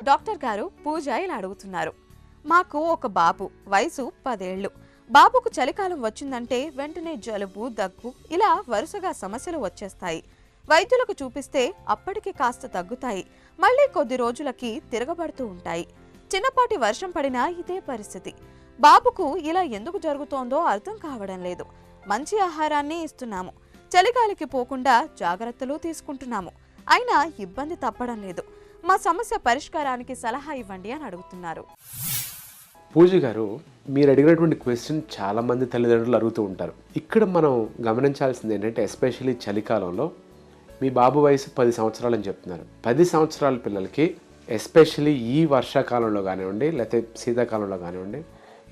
Doctor గారు పూజ ఇలా అడుగుతున్నారు. మాకు ఒక బాబు, వయసు 10 ఏళ్లు. బాబుకు చలికాలం వచ్చిందంటే వెంటనే జలుబు, దగ్గు ఇలా వరుసగా సమస్యలు వచ్చేస్తాయి. వైద్యులకు చూపిస్తే అప్పటికి కాస్త తగ్గుతాయి, మళ్ళీ కొద్ది రోజులకి తిరగబడుతూ ఉంటాయి. చిన్నపాటి వర్షం పడినా ఇదే పరిస్థితి. బాబుకు ఇలా ఎందుకు జరుగుతోందో అర్థం కావడం లేదు. మంచి ఆహారాన్ని ఇస్తున్నాము, చలిగాలికి పోకుండా జాగ్రత్తలు తీసుకుంటున్నాము, అయినా ఇబ్బంది తప్పడం లేదు. మా సమస్య పరిష్కారానికి సలహా ఇవ్వండి అని అడుగుతున్నారు. పూజ గారు, మీరు అడిగినటువంటి క్వశ్చన్ చాలామంది తల్లిదండ్రులు అడుగుతూ ఉంటారు. ఇక్కడ మనం గమనించాల్సింది ఏంటంటే, ఎస్పెషల్లీ చలికాలంలో మీ బాబు వయసు 10 సంవత్సరాలు అని చెప్తున్నారు. 10 సంవత్సరాల పిల్లలకి ఎస్పెషల్లీ ఈ వర్షాకాలంలో కానివ్వండి, లేకపోతే శీతాకాలంలో కానివ్వండి,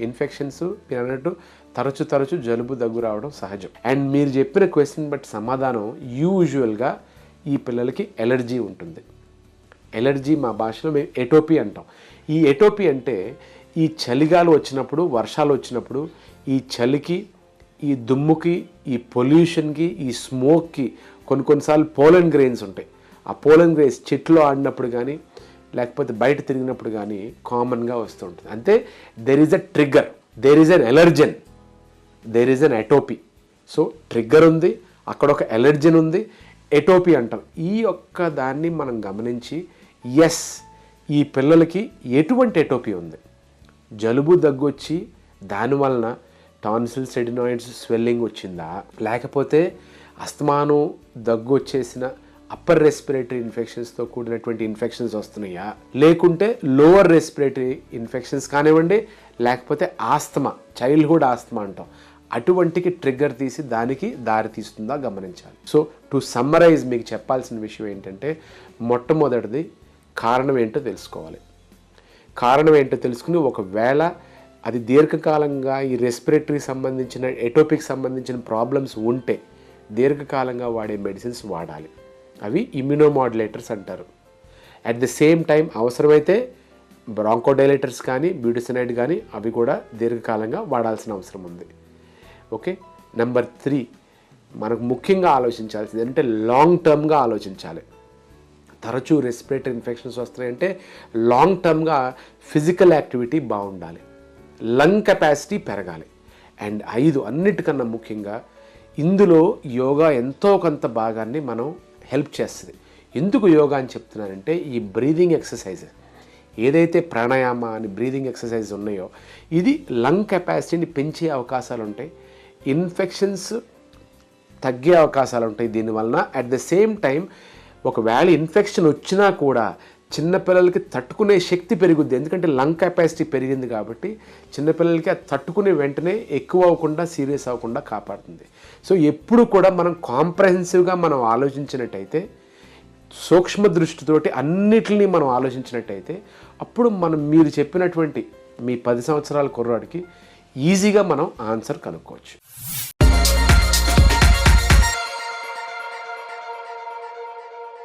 ఇన్ఫెక్షన్స్ మీరు అన్నట్టు తరచు జలుబు, దగ్గు రావడం సహజం. అండ్ మీరు చెప్పిన క్వశ్చన్ బట్టి సమాధానం, యూజువల్గా ఈ పిల్లలకి ఎలర్జీ ఉంటుంది. ఎలర్జీ మా భాషలో మేము ఎటోపీ అంటాం. ఈ ఎటోపీ అంటే ఈ చలిగాలు వచ్చినప్పుడు, వర్షాలు వచ్చినప్పుడు ఈ చలికి, ఈ దుమ్ముకి, ఈ పొల్యూషన్కి, ఈ స్మోక్కి కొన్నిసార్లు పోలన్ గ్రెయిన్స్ ఉంటాయి. ఆ పోలన్ గ్రెయిన్స్ చెట్లు ఆడినప్పుడు కానీ లేకపోతే బయట తిరిగినప్పుడు కానీ కామన్గా వస్తూ ఉంటుంది. అంటే there is a trigger, there is an allergen, there is an atopy. So trigger ఉంది, అక్కడ ఒక ఎలర్జెన్ ఉంది, ఎటోపీ అంటాం. ఈ ఒక్క దాన్ని మనం గమనించి, ఎస్ ఈ పిల్లలకి ఎటువంటి ఎటోపీ ఉంది, జలుబు దగ్గు వచ్చి దానివలన టాన్సిల్స్, ఎడినాయిడ్స్, స్వెల్లింగ్ వచ్చిందా, లేకపోతే అస్తమానం దగ్గు వచ్చేసిన అప్పర్ రెస్పిరేటరీ ఇన్ఫెక్షన్స్తో కూడినటువంటి ఇన్ఫెక్షన్స్ వస్తున్నాయా, లేకుంటే లోవర్ రెస్పిరేటరీ ఇన్ఫెక్షన్స్ కానివ్వండి, లేకపోతే ఆస్తమా, చైల్డ్హుడ్ ఆస్తమా అంటాం, అటువంటికి ట్రిగ్గర్ తీసి దానికి దారి తీస్తుందా గమనించాలి. సో టు సమ్మరైజ్ మీకు చెప్పాల్సిన విషయం ఏంటంటే, మొట్టమొదటిది కారణం ఏంటో తెలుసుకోవాలి. కారణం ఏంటో తెలుసుకుని ఒకవేళ అది దీర్ఘకాలంగా ఈ రెస్పిరేటరీ సంబంధించిన, ఎటోపిక్ సంబంధించిన ప్రాబ్లమ్స్ ఉంటే దీర్ఘకాలంగా వాడే మెడిసిన్స్ వాడాలి. అవి ఇమ్యునోమాడ్యులేటర్స్ అంటారు. అట్ ది సేమ్ టైం అవసరమైతే బ్రాంకోడైలేటర్స్ కానీ, బ్యూటిసనైడ్ కానీ అవి కూడా దీర్ఘకాలంగా వాడాల్సిన అవసరం ఉంది. ఓకే. నెంబర్ 3, మనకు ముఖ్యంగా ఆలోచించాల్సింది అంటే లాంగ్ టర్మ్గా ఆలోచించాలి. తరచూ రెస్పిరేటరీ ఇన్ఫెక్షన్స్ వస్తున్నాయంటే లాంగ్ టర్మ్గా ఫిజికల్ యాక్టివిటీ బాగుండాలి, లంగ్ కెపాసిటీ పెరగాలి. అండ్ 5 అన్నిటికన్నా ముఖ్యంగా ఇందులో యోగా ఎంతో కొంత భాగాన్ని మనం హెల్ప్ చేస్తుంది. ఎందుకు యోగా అని చెప్తున్నానంటే, ఈ బ్రీదింగ్ ఎక్సర్సైజ్ ఏదైతే ప్రాణాయామ అని బ్రీదింగ్ ఎక్సర్సైజ్ ఉన్నాయో ఇది లంగ్ కెపాసిటీని పెంచే అవకాశాలు ఉంటాయి, ఇన్ఫెక్షన్స్ తగ్గే అవకాశాలు ఉంటాయి దీనివలన. అట్ ద సేమ్ టైం ఒకవేళ ఇన్ఫెక్షన్ వచ్చినా కూడా చిన్నపిల్లలకి తట్టుకునే శక్తి పెరుగుద్ది. ఎందుకంటే లంగ్ కెపాసిటీ పెరిగింది కాబట్టి చిన్నపిల్లలకి అది తట్టుకునే వెంటనే ఎక్కువ అవ్వకుండా, సీరియస్ అవ్వకుండా కాపాడుతుంది. సో ఎప్పుడు కూడా మనం కాంప్రహెన్సివ్గా మనం ఆలోచించినట్టయితే, సూక్ష్మ దృష్టితోటి అన్నిటిని మనం ఆలోచించినట్టయితే, అప్పుడు మనం మీరు చెప్పినటువంటి మీ 10 సంవత్సరాల కుర్రాడికి ఈజీగా మనం ఆన్సర్ కనుక్కోవచ్చు.